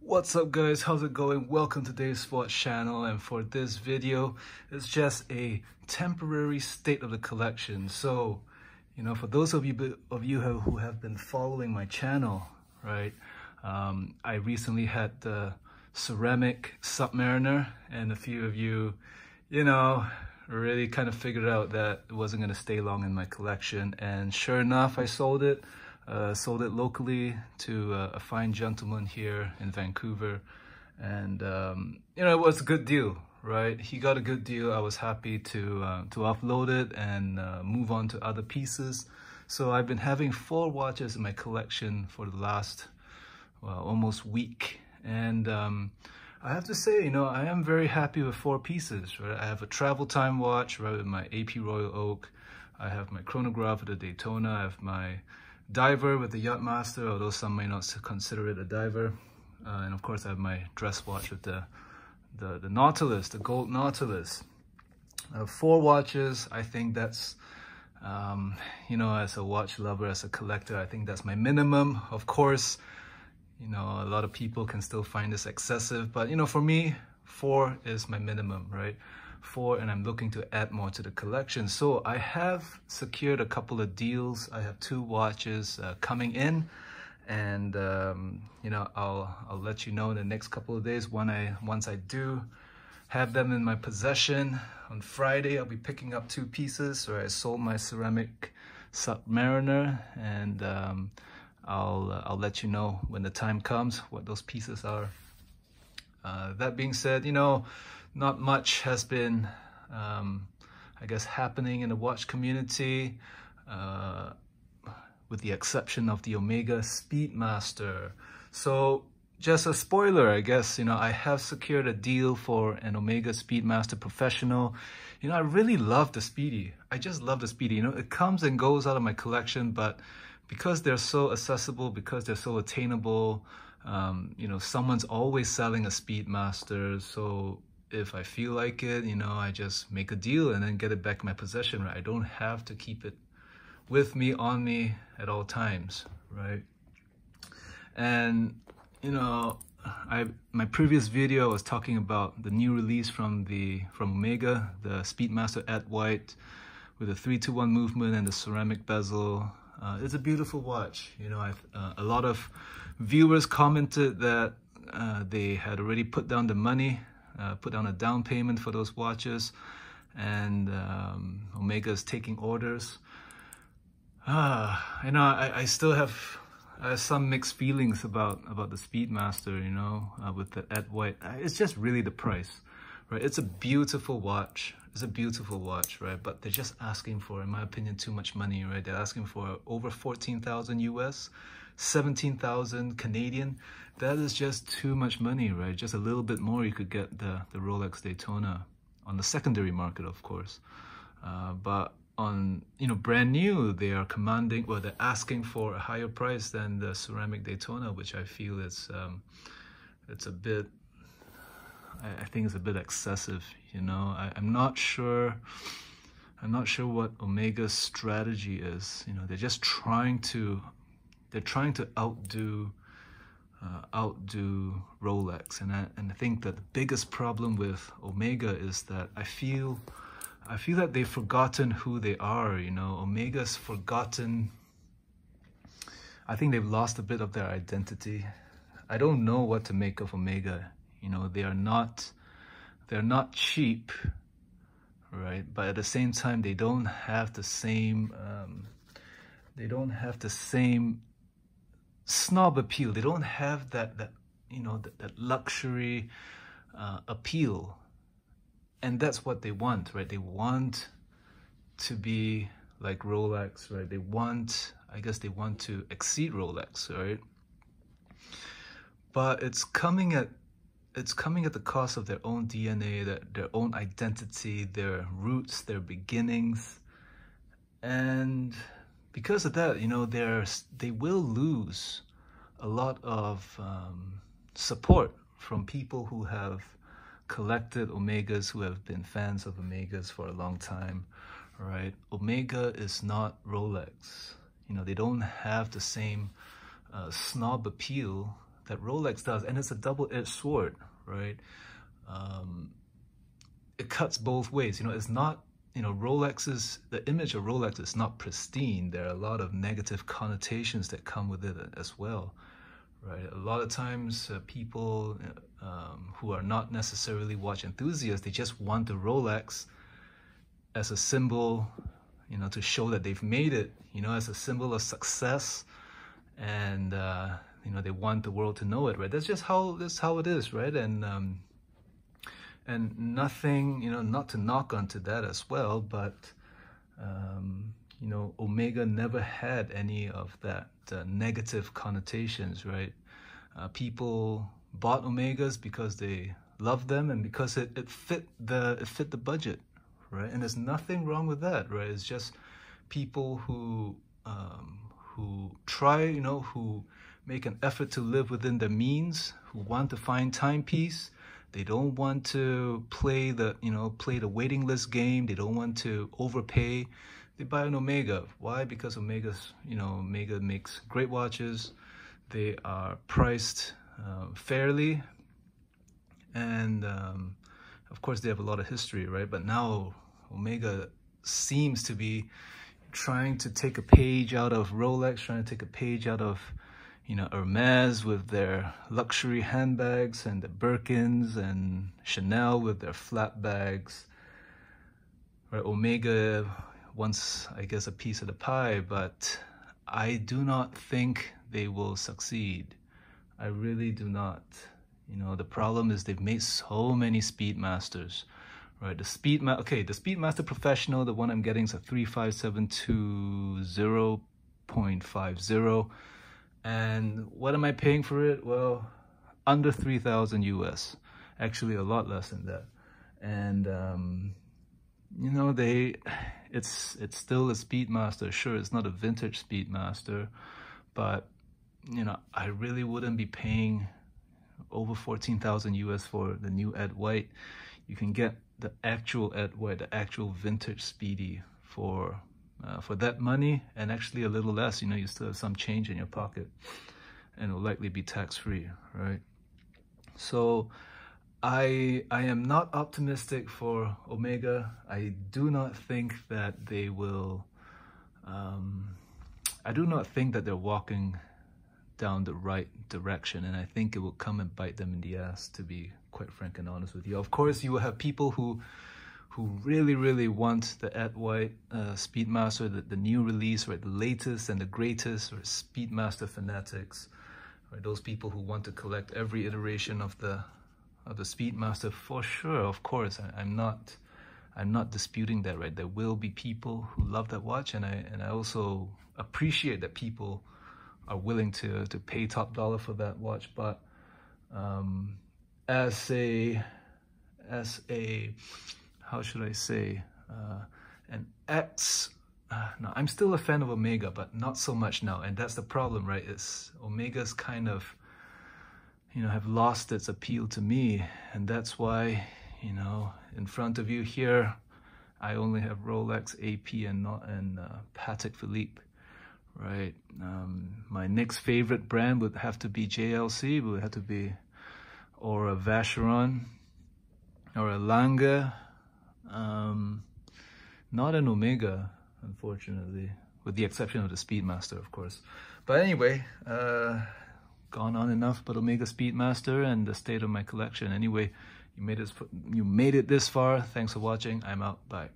What's up guys, how's it going? Welcome to Dave's Sports channel, and for this video it's just a temporary state of the collection. So, for those of you who have been following my channel, right, I recently had the ceramic Submariner, and a few of you, really kind of figured out that it wasn't going to stay long in my collection, and sure enough I sold it. Sold it locally to a fine gentleman here in Vancouver, and it was a good deal, right? He got a good deal. I was happy to offload it and move on to other pieces. So I've been having 4 watches in my collection for the last almost week, and I have to say, I am very happy with 4 pieces, right? I have a travel time watch, right, with my AP Royal Oak. I have my chronograph with the Daytona. I have my diver with the Yachtmaster, although some may not consider it a diver. And of course I have my dress watch with the Nautilus, the gold Nautilus. 4 watches, I think that's, as a watch lover, as a collector, I think that's my minimum. Of course, a lot of people can still find this excessive, but for me, 4 is my minimum, right? 4, and I'm looking to add more to the collection. So I have secured a couple of deals. I have 2 watches coming in, and I'll let you know in the next couple of days once I do have them in my possession. On Friday I'll be picking up 2 pieces. So I sold my ceramic Submariner, and I'll let you know when the time comes what those pieces are. That being said, not much has been, I guess, happening in the watch community, with the exception of the Omega Speedmaster. So just a spoiler, I guess, I have secured a deal for an Omega Speedmaster Professional. I really love the Speedy. I just love the Speedy. It comes and goes out of my collection, but because they're so accessible, because they're so attainable, someone's always selling a Speedmaster. So if I feel like it, I just make a deal and then get it back in my possession, right? I don't have to keep it with me, on me at all times, right? And, my previous video, I was talking about the new release from Omega, the Speedmaster Add White with a 3-to-1 movement and the ceramic bezel. It's a beautiful watch. A lot of viewers commented that they had already put down the money, put down a down payment for those watches, and Omega is taking orders. I still have some mixed feelings about the Speedmaster, with the Add White. It's just really the price, right? It's a beautiful watch. It's a beautiful watch, right? But they're just asking for, in my opinion, too much money, right? They're asking for over 14,000 US, 17,000 Canadian. That is just too much money, right? Just a little bit more, you could get the Rolex Daytona on the secondary market, of course. But on, brand new, they are commanding, well, they're asking for a higher price than the ceramic Daytona, which I feel it's a bit, I think it's a bit excessive, I'm not sure what Omega's strategy is. They're just trying to outdo Rolex, and I think that the biggest problem with Omega is that I feel that they've forgotten who they are. Omega's forgotten. I think they've lost a bit of their identity. I don't know what to make of Omega. They're not cheap, right? But at the same time, they don't have the same snob appeal. They don't have that luxury appeal, and that's what they want, right? They want to be like Rolex, right? I guess they want to exceed Rolex, right? But it's coming at the cost of their own DNA, their own identity, their roots, their beginnings, and because of that, they will lose a lot of support from people who have collected Omegas, who have been fans of Omegas for a long time, right? Omega is not Rolex. They don't have the same snob appeal that Rolex does, and it's a double-edged sword, right? It cuts both ways. You know, it's not, you know, the image of Rolex is not pristine. There are a lot of negative connotations that come with it as well, right? A lot of times people who are not necessarily watch enthusiasts, they just want the Rolex as a symbol, you know, to show that they've made it, you know, as a symbol of success, and you know, they want the world to know it, right? That's how it is, right? And nothing, you know, not to knock onto that as well, but you know, Omega never had any of that negative connotations, right? People bought Omegas because they loved them and because it fit the budget, right? And there's nothing wrong with that, right? It's just people who try, you know, who make an effort to live within their means, who want to find timepiece. They don't want to play the waiting list game. They don't want to overpay. They buy an Omega. Why? Because Omega makes great watches. They are priced fairly, and of course they have a lot of history, right? But now Omega seems to be trying to take a page out of Rolex, trying to take a page out of, you know, Hermes with their luxury handbags and the Birkins, and Chanel with their flat bags. Right? Omega wants, I guess, a piece of the pie, but I do not think they will succeed. I really do not. You know, the problem is they've made so many Speedmasters, right? The Speedmaster Professional, the one I'm getting is a 35720.50. And what am I paying for it? Well, under 3,000 US, actually a lot less than that. And you know, it's still a Speedmaster. Sure, it's not a vintage Speedmaster, but you know, I really wouldn't be paying over 14,000 US for the new Ed White. You can get the actual Ed White, the actual vintage Speedy for that money, and actually a little less. You know, you still have some change in your pocket, and it'll likely be tax-free, right? So I am not optimistic for Omega. I do not think that they will, I do not think that they're walking down the right direction, and I think it will come and bite them in the ass, to be quite frank and honest with you. Of course, you will have people who really want the Ed White Speedmaster, the new release, right, the latest and the greatest, or Speedmaster fanatics, right? Those people who want to collect every iteration of the Speedmaster, for sure. Of course, I'm not disputing that, right? There will be people who love that watch, and I also appreciate that people are willing to pay top dollar for that watch. But as a how should I say, no, I'm still a fan of Omega, but not so much now, and that's the problem, right? It's Omega's kind of, you know, have lost its appeal to me, and that's why, you know, in front of you here, I only have Rolex, AP, and Patek Philippe, right? My next favorite brand would have to be JLC, would have to be, or a Vacheron, or a Lange, not an Omega, unfortunately, with the exception of the Speedmaster, of course. But anyway, gone on enough about Omega Speedmaster and the state of my collection. Anyway, you made it this far. Thanks for watching. I'm out. Bye.